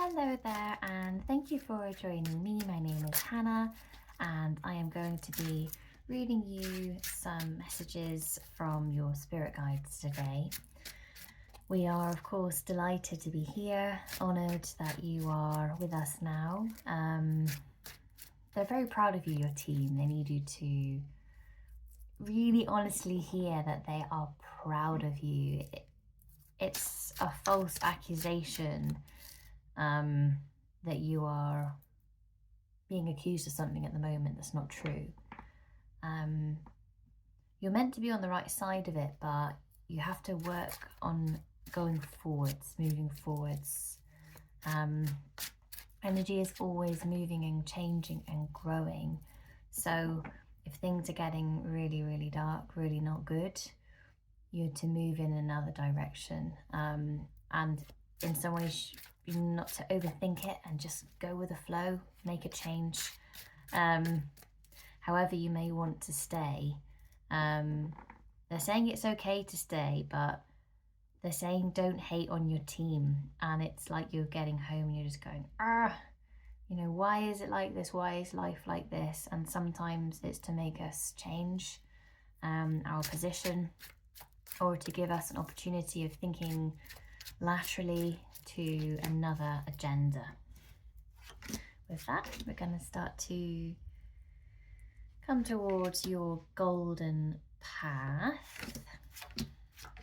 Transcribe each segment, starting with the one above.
Hello there, and thank you for joining me. My name is Hannah, and I am going to be reading you some messages from your spirit guides today. We are, of course, delighted to be here, honoured that you are with us now. They're very proud of you, your team. They need you to really honestly hear that they are proud of you. It's a false accusation that you are being accused of something at the moment that's not true. You're meant to be on the right side of it, but you have to work on going forwards, moving forwards. Energy is always moving and changing and growing. So if things are getting really, really dark, really not good, you're to move in another direction. And in some ways, not to overthink it and just go with the flow, make a change. However you may want to stay. They're saying it's okay to stay, but they're saying don't hate on your team. And it's like you're getting home and you're just going, why is it like this? Why is life like this? And sometimes it's to make us change our position, or to give us an opportunity of thinking laterally to another agenda. With that, we're going to start to come towards your golden path.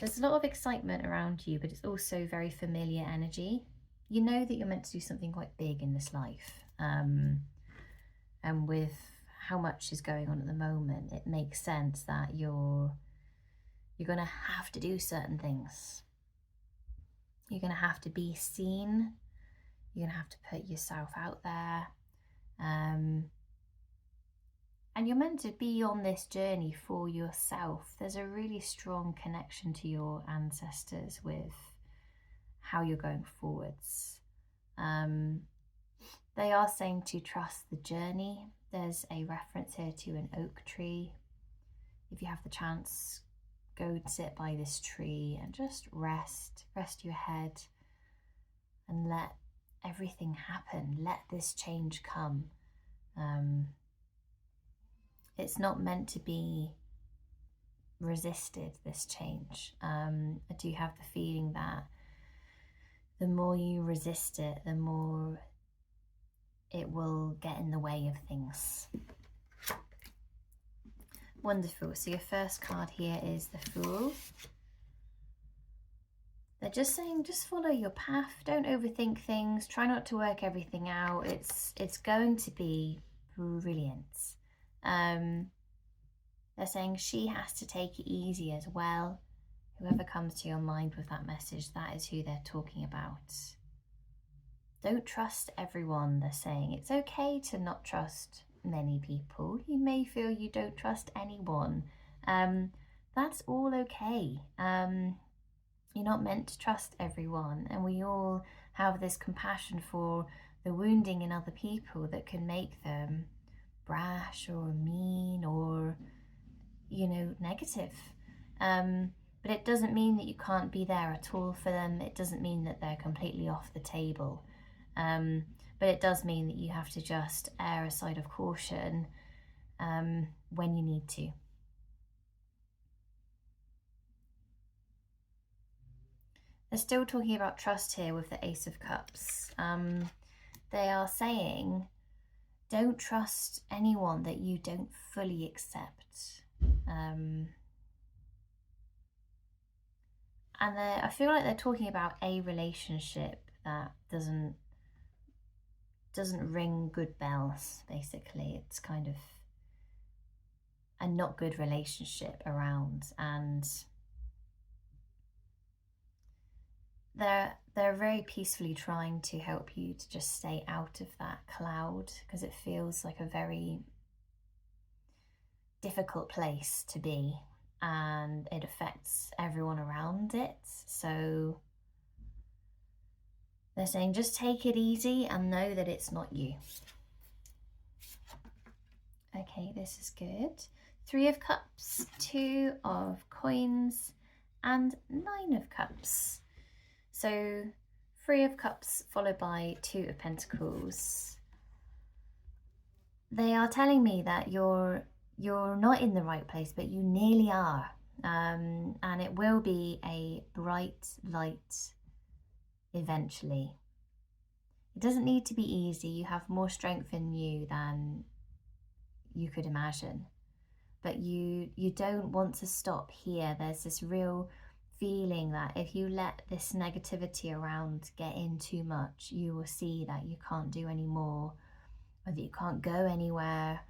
There's a lot of excitement around you, but it's also very familiar energy. You know that you're meant to do something quite big in this life. And with how much is going on at the moment, it makes sense that you're going to have to do certain things. You're going to have to be seen. You're going to have to put yourself out there. And you're meant to be on this journey for yourself. There's a really strong connection to your ancestors with how you're going forwards. They are saying to trust the journey. There's a reference here to an oak tree. If you have the chance, go sit by this tree and just rest your head and let everything happen. Let this change come. It's not meant to be resisted, this change. I do have the feeling that the more you resist it, the more it will get in the way of things. Wonderful. So your first card here is the Fool. They're just saying, just follow your path. Don't overthink things. Try not to work everything out. It's going to be brilliant. They're saying she has to take it easy as well. Whoever comes to your mind with that message, that is who they're talking about. Don't trust everyone, they're saying. It's okay to not trust many people. You may feel you don't trust anyone. That's all okay. You're not meant to trust everyone, and we all have this compassion for the wounding in other people that can make them brash or mean or, negative. But it doesn't mean that you can't be there at all for them. It doesn't mean that they're completely off the table. But it does mean that you have to just err a side of caution when you need to. They're still talking about trust here with the Ace of Cups. They are saying, don't trust anyone that you don't fully accept. And I feel like they're talking about a relationship that doesn't ring good bells, basically. It's kind of a not good relationship around, and they're very peacefully trying to help you to just stay out of that cloud, because it feels like a very difficult place to be, and it affects everyone around it. So they're saying just take it easy and know that it's not you. Okay, this is good. 3 of Cups, 2 of Coins, and 9 of Cups. So Three of Cups followed by Two of Pentacles. They are telling me that you're not in the right place, but you nearly are. And it will be a bright light eventually. It doesn't need to be easy. You have more strength in you than you could imagine. But you don't want to stop here. There's this real feeling that if you let this negativity around get in too much, you will see that you can't do any more, or that you can't go anywhere,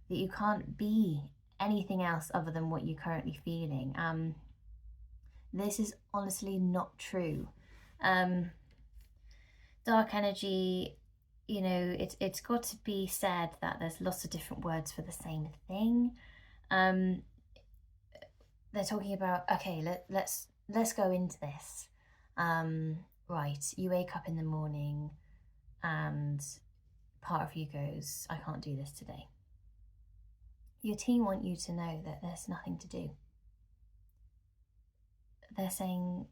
that you can't be anything else other than what you're currently feeling. This is honestly not true. Dark energy, you know, it's got to be said that there's lots of different words for the same thing. They're talking about, okay, let's go into this. Right, you wake up in the morning and part of you goes, I can't do this today. Your team want you to know that there's nothing to do. They're saying,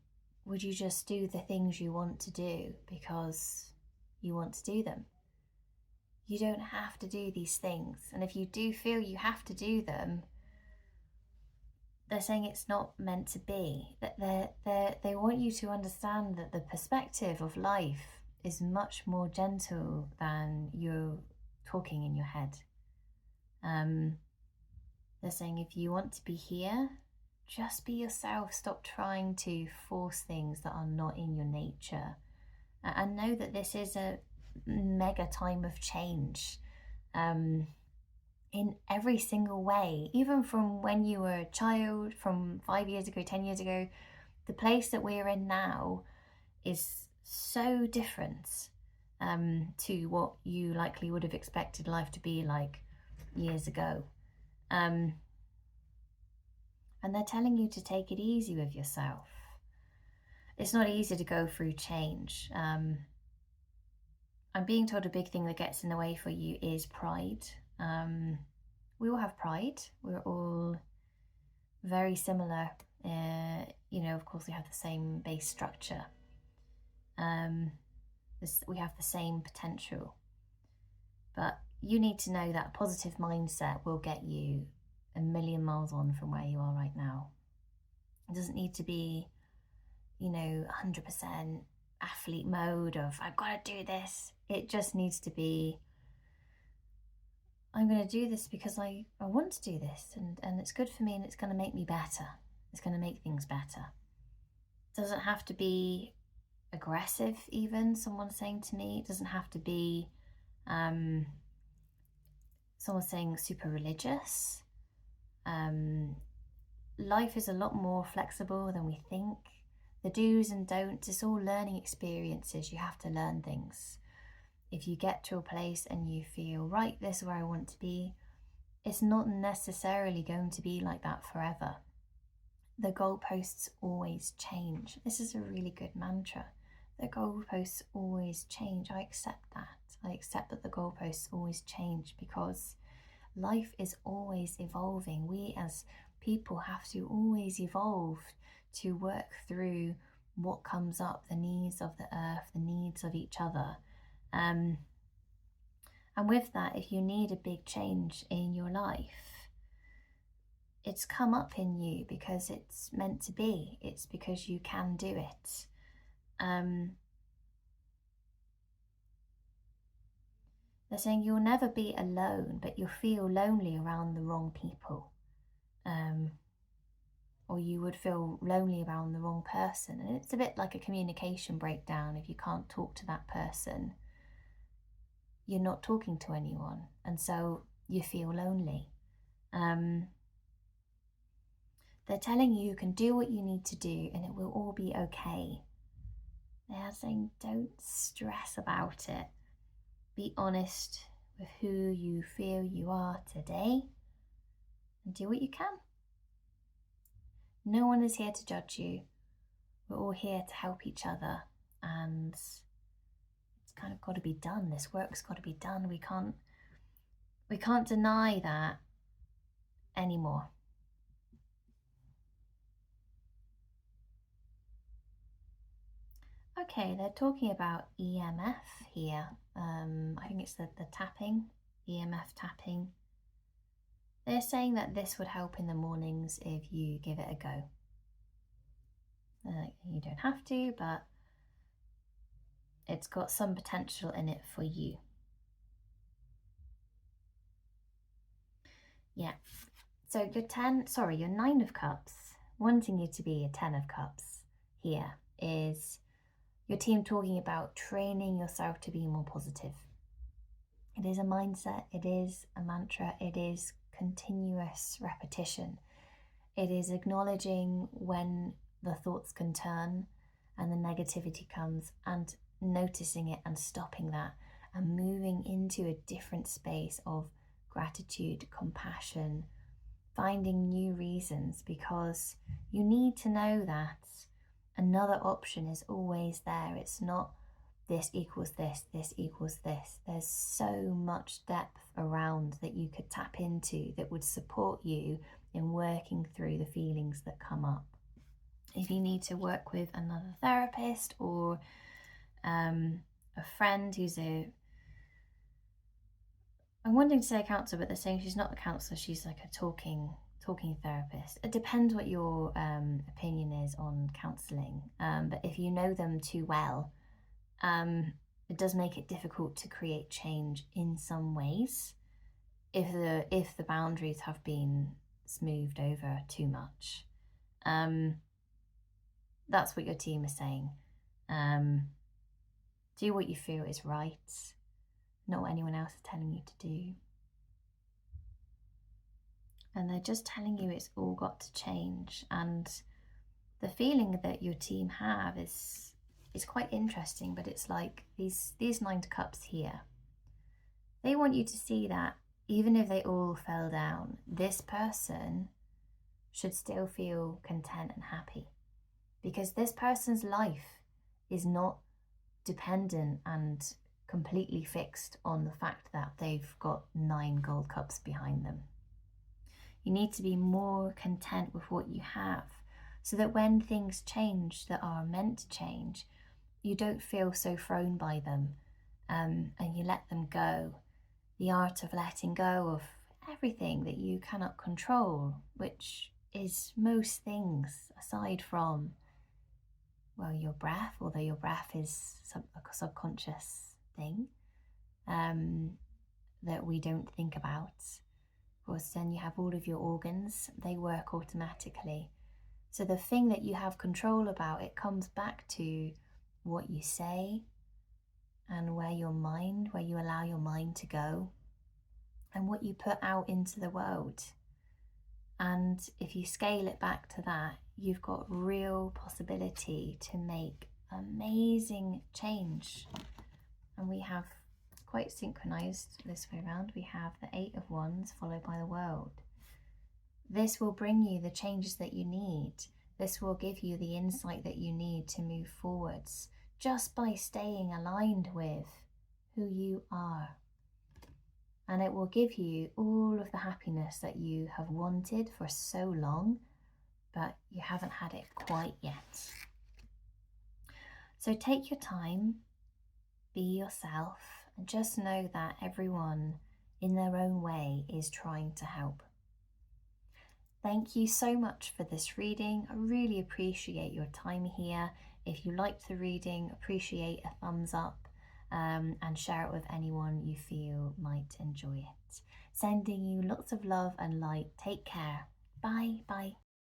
would you just do the things you want to do because you want to do them? You don't have to do these things. And if you do feel you have to do them, they're saying it's not meant to be. That they want you to understand that the perspective of life is much more gentle than you're talking in your head. They're saying if you want to be here, just be yourself. Stop trying to force things that are not in your nature. And know that this is a mega time of change. In every single way, even from when you were a child, from 5 years ago, 10 years ago, the place that we're in now is so different to what you likely would have expected life to be like years ago. And they're telling you to take it easy with yourself. It's not easy to go through change. I'm being told a big thing that gets in the way for you is pride. We all have pride. We're all very similar. You know, of course, we have the same base structure. We have the same potential. But you need to know that a positive mindset will get you a million miles on from where you are right now. It doesn't need to be, you know, 100% athlete mode of, I've got to do this. It just needs to be, I'm going to do this because I want to do this, and it's good for me, and it's going to make me better. It's going to make things better. It doesn't have to be aggressive even, someone's saying to me. It doesn't have to be someone saying super religious. Life is a lot more flexible than we think. The do's and don'ts, it's all learning experiences. You have to learn things. If you get to a place and you feel, right, this is where I want to be, it's not necessarily going to be like that forever. The goalposts always change. This is a really good mantra. The goalposts always change. I accept that. I accept that the goalposts always change because life is always evolving. We as people have to always evolve to work through what comes up, the needs of the earth, the needs of each other. And with that, if you need a big change in your life, it's come up in you because it's meant to be. It's because you can do it. They're saying you'll never be alone, but you'll feel lonely around the wrong people. Or you would feel lonely around the wrong person. And it's a bit like a communication breakdown. If you can't talk to that person, you're not talking to anyone. And so you feel lonely. They're telling you can do what you need to do and it will all be okay. They're saying don't stress about it. Be honest with who you feel you are today and do what you can. No one is here to judge you. We're all here to help each other, and it's kind of got to be done. This work's got to be done. We can't deny that anymore. Okay, they're talking about EMF here. I think it's the tapping, EMF tapping. They're saying that this would help in the mornings if you give it a go. You don't have to, but it's got some potential in it for you. Yeah. So your 9 of Cups, wanting you to be a 10 of Cups here is your team talking about training yourself to be more positive. It is a mindset, it is a mantra, it is continuous repetition. It is acknowledging when the thoughts can turn and the negativity comes and noticing it and stopping that and moving into a different space of gratitude, compassion, finding new reasons, because you need to know that another option is always there. It's not this equals this, this equals this. There's so much depth around that you could tap into that would support you in working through the feelings that come up. If you need to work with another therapist or a friend who's I'm wanting to say a counsellor, but they're saying she's not a counsellor, she's like a talking therapist. It depends what your opinion is on counselling, but if you know them too well, it does make it difficult to create change in some ways if the boundaries have been smoothed over too much. That's what your team is saying. Do what you feel is right, not what anyone else is telling you to do. And they're just telling you it's all got to change. And the feeling that your team have is quite interesting, but it's like these 9 of Cups here. They want you to see that even if they all fell down, this person should still feel content and happy, because this person's life is not dependent and completely fixed on the fact that they've got 9 gold cups behind them. You need to be more content with what you have, so that when things change that are meant to change, you don't feel so thrown by them, and you let them go. The art of letting go of everything that you cannot control, which is most things aside from, well, your breath, although your breath is a subconscious thing that we don't think about. Of course, then you have all of your organs, they work automatically. So the thing that you have control about, it comes back to what you say and where you allow your mind to go and what you put out into the world. And if you scale it back to that, you've got real possibility to make amazing change. And we have quite synchronized this way around. We have the 8 of Wands followed by the World. This will bring you the changes that you need. This will give you the insight that you need to move forwards just by staying aligned with who you are. And it will give you all of the happiness that you have wanted for so long, but you haven't had it quite yet. So take your time, be yourself, and just know that everyone in their own way is trying to help. Thank you so much for this reading. I really appreciate your time here. If you liked the reading, appreciate a thumbs up and share it with anyone you feel might enjoy it. Sending you lots of love and light. Take care. Bye. Bye.